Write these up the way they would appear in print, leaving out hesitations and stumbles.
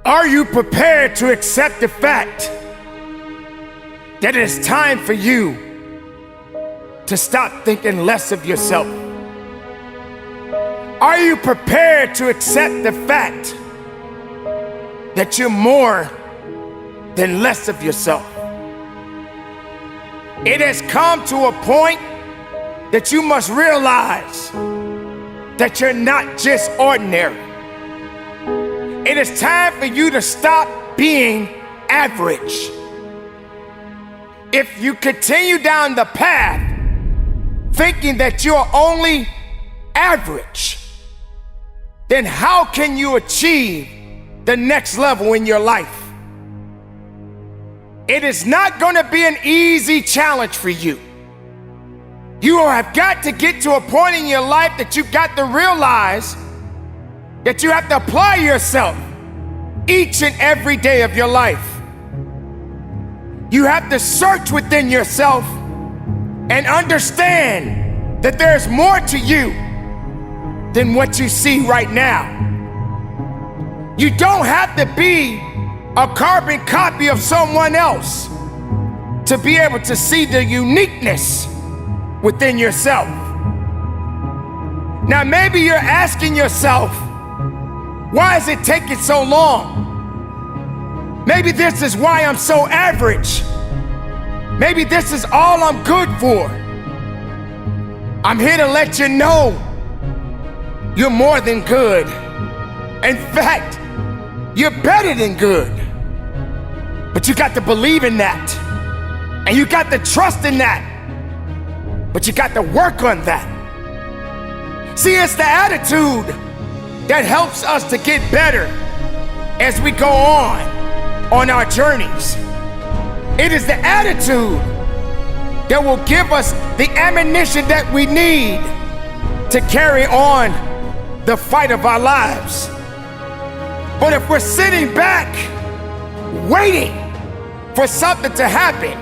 Are you prepared to accept the fact that it's time for you to stop thinking less of yourself? Are you prepared to accept the fact that you're more than less of yourself? It has come to a point that you must realize that you're not just ordinary. It is time for you to stop being average. If you continue down the path thinking that you're only average, then how can you achieve the next level in your life? It is not going to be an easy challenge for you. You have got to get to a point in your life that you've got to realize that you have to apply yourself each and every day of your life. You have to search within yourself and understand that there's more to you than what you see right now. You don't have to be a carbon copy of someone else to be able to see the uniqueness within yourself. Now, maybe you're asking yourself, why is it taking so long? Maybe this is why I'm so average. Maybe this is all I'm good for. I'm here to let you know you're more than good. In fact, you're better than good. But you got to believe in that. And you got to trust in that. But you got to work on that. See, it's the attitude that helps us to get better as we go on our journeys. It is the attitude that will give us the ammunition that we need to carry on the fight of our lives. But if we're sitting back, waiting for something to happen,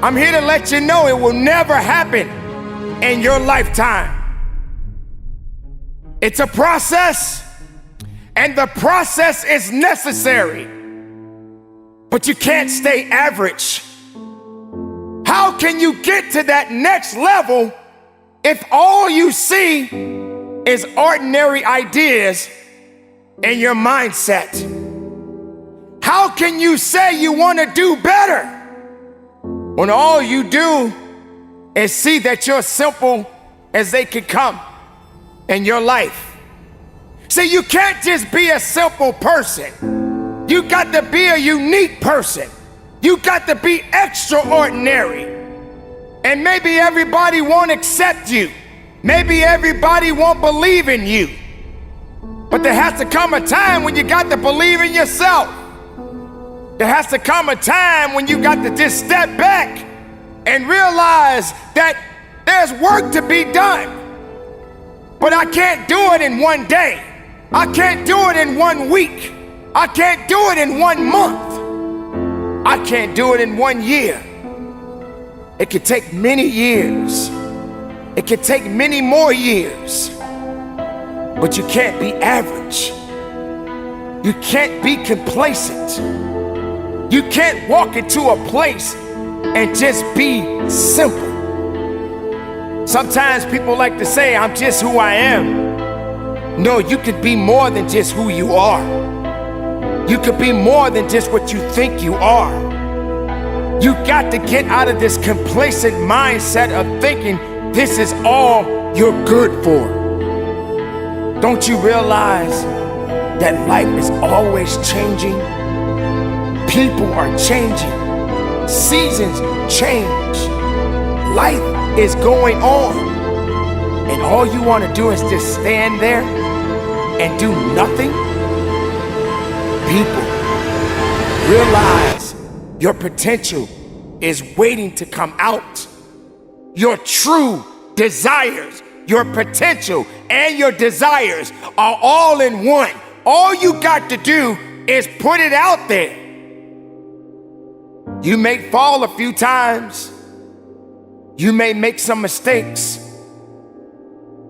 I'm here to let you know it will never happen in your lifetime. It's a process, and the process is necessary. But you can't stay average. How can you get to that next level if all you see is ordinary ideas in your mindset? How can you say you want to do better when all you do is see that you're simple as they could come in your life? See, you can't just be a simple person. You got to be a unique person. You got to be extraordinary. And maybe everybody won't accept you. Maybe everybody won't believe in you. But there has to come a time when you got to believe in yourself. There has to come a time when you got to just step back and realize that there's work to be done. But I can't do it in one day. I can't do it in 1 week. I can't do it in 1 month. I can't do it in 1 year. It could take many years. It could take many more years. But you can't be average. You can't be complacent. You can't walk into a place and just be simple. Sometimes people like to say, I'm just who I am. No, you could be more than just who you are. You could be more than just what you think you are. You got to get out of this complacent mindset of thinking this is all you're good for. Don't you realize that life is always changing? People are changing. Seasons change. Life is going on. And all you want to do is just stand there and do nothing? People, realize your potential is waiting to come out. Your true desires, your potential and your desires are all in one. All you got to do is put it out there. You may fall a few times. You may make some mistakes,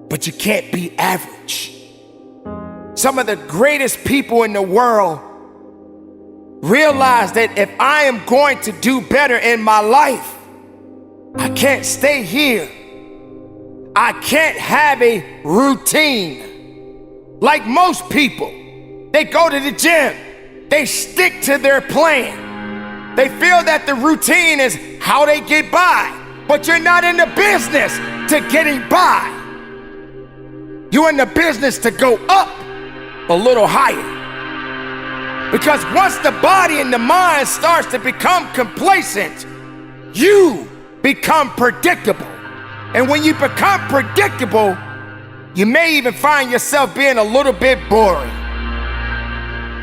but you can't be average. Some of the greatest people in the world realize that if I am going to do better in my life, I can't stay here. I can't have a routine. Like most people, they go to the gym, they stick to their plan. They feel that the routine is how they get by, but you're not in the business to getting by. You're in the business to go up a little higher. Because once the body and the mind starts to become complacent, you become predictable. And when you become predictable, you may even find yourself being a little bit boring.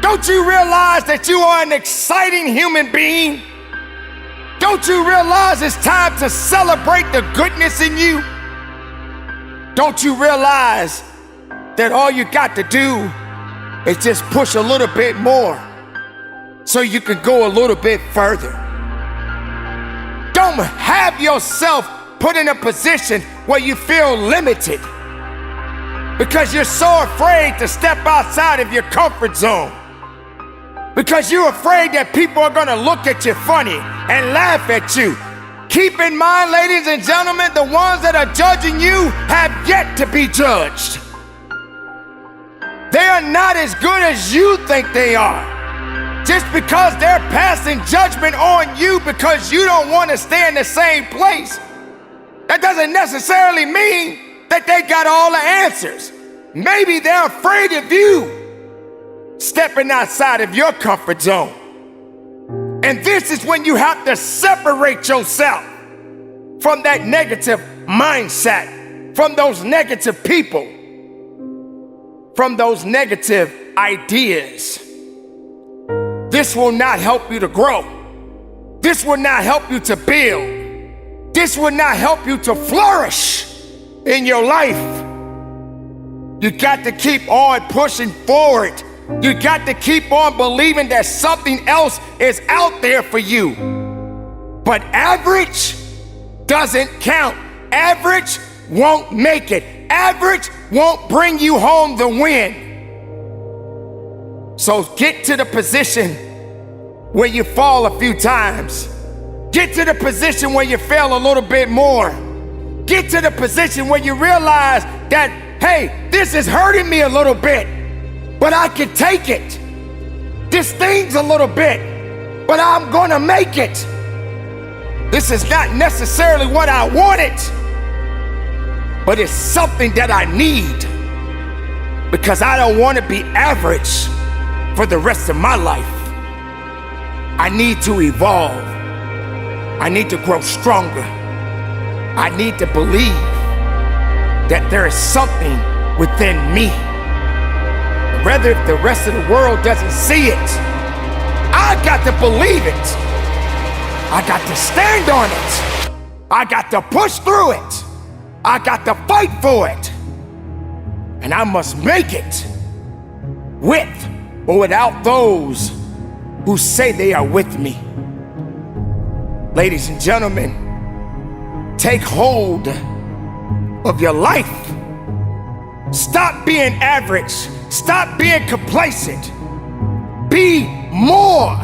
Don't you realize that you are an exciting human being? Don't you realize it's time to celebrate the goodness in you? Don't you realize that all you got to do is just push a little bit more so you can go a little bit further? Don't have yourself put in a position where you feel limited because you're so afraid to step outside of your comfort zone, because you're afraid that people are gonna look at you funny and laugh at you. Keep in mind, ladies and gentlemen, the ones that are judging you have yet to be judged. They are not as good as you think they are. Just because they're passing judgment on you because you don't want to stay in the same place, that doesn't necessarily mean that they got all the answers. Maybe they're afraid of you stepping outside of your comfort zone. And this is when you have to separate yourself from that negative mindset, from those negative people, from those negative ideas. This will not help you to grow. This will not help you to build. This will not help you to flourish in your life. You got to keep on pushing forward. You got to keep on believing that something else is out there for you. But average doesn't count. Average won't make it. Average won't bring you home the win. So get to the position where you fall a few times. Get to the position where you fail a little bit more. Get to the position where you realize that, hey, this is hurting me a little bit, but I can take it. This stings a little bit, but I'm gonna make it. This is not necessarily what I wanted, but it's something that I need, because I don't want to be average for the rest of my life. I need to evolve. I need to grow stronger. I need to believe that there is something within me. Rather, if the rest of the world doesn't see it, I got to believe it. I got to stand on it. I got to push through it. I got to fight for it. And I must make it with or without those who say they are with me. Ladies and gentlemen, take hold of your life. Stop being average. Stop being complacent. Be more.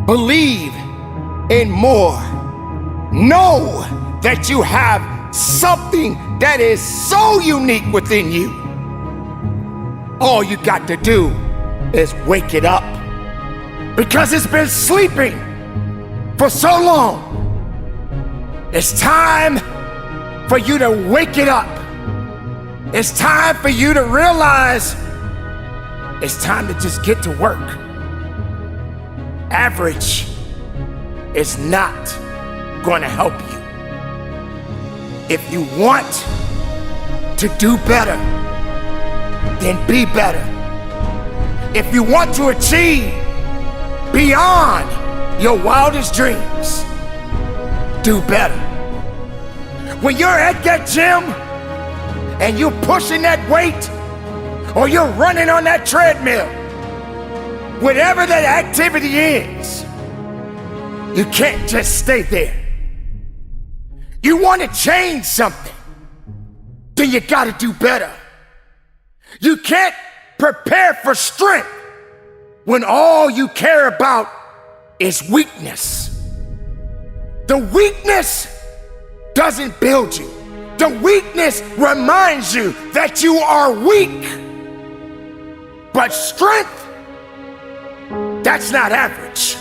Believe in more. Know that you have something that is so unique within you. All you got to do is wake it up, because it's been sleeping for so long. It's time for you to wake it up. It's time for you to realize it's time to just get to work. Average is not going to help you. If you want to do better, then be better. If you want to achieve beyond your wildest dreams, do better. When you're at that gym and you're pushing that weight, or you're running on that treadmill, whatever that activity is, you can't just stay there. You want to change something, then you got to do better. You can't prepare for strength when all you care about is weakness. The weakness doesn't build you. The weakness reminds you that you are weak. But strength, that's not average.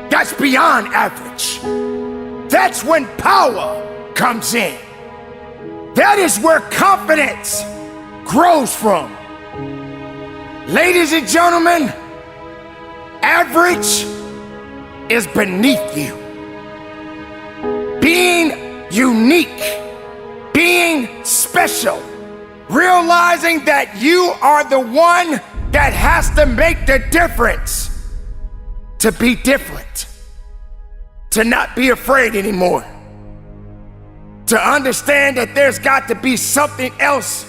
That's beyond average. That's when power comes in. That is where confidence grows from. Ladies and gentlemen, average is beneath you. Being unique, being special, realizing that you are the one that has to make the difference, to be different, to not be afraid anymore, to understand that there's got to be something else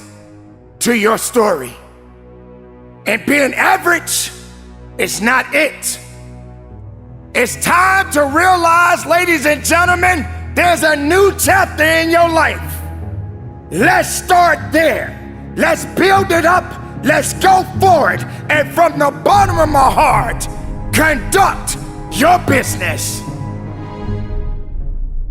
to your story. And being average is not it. It's time to realize, ladies and gentlemen, there's a new chapter in your life. Let's start there. Let's build it up. Let's go forward. And from the bottom of my heart, conduct your business.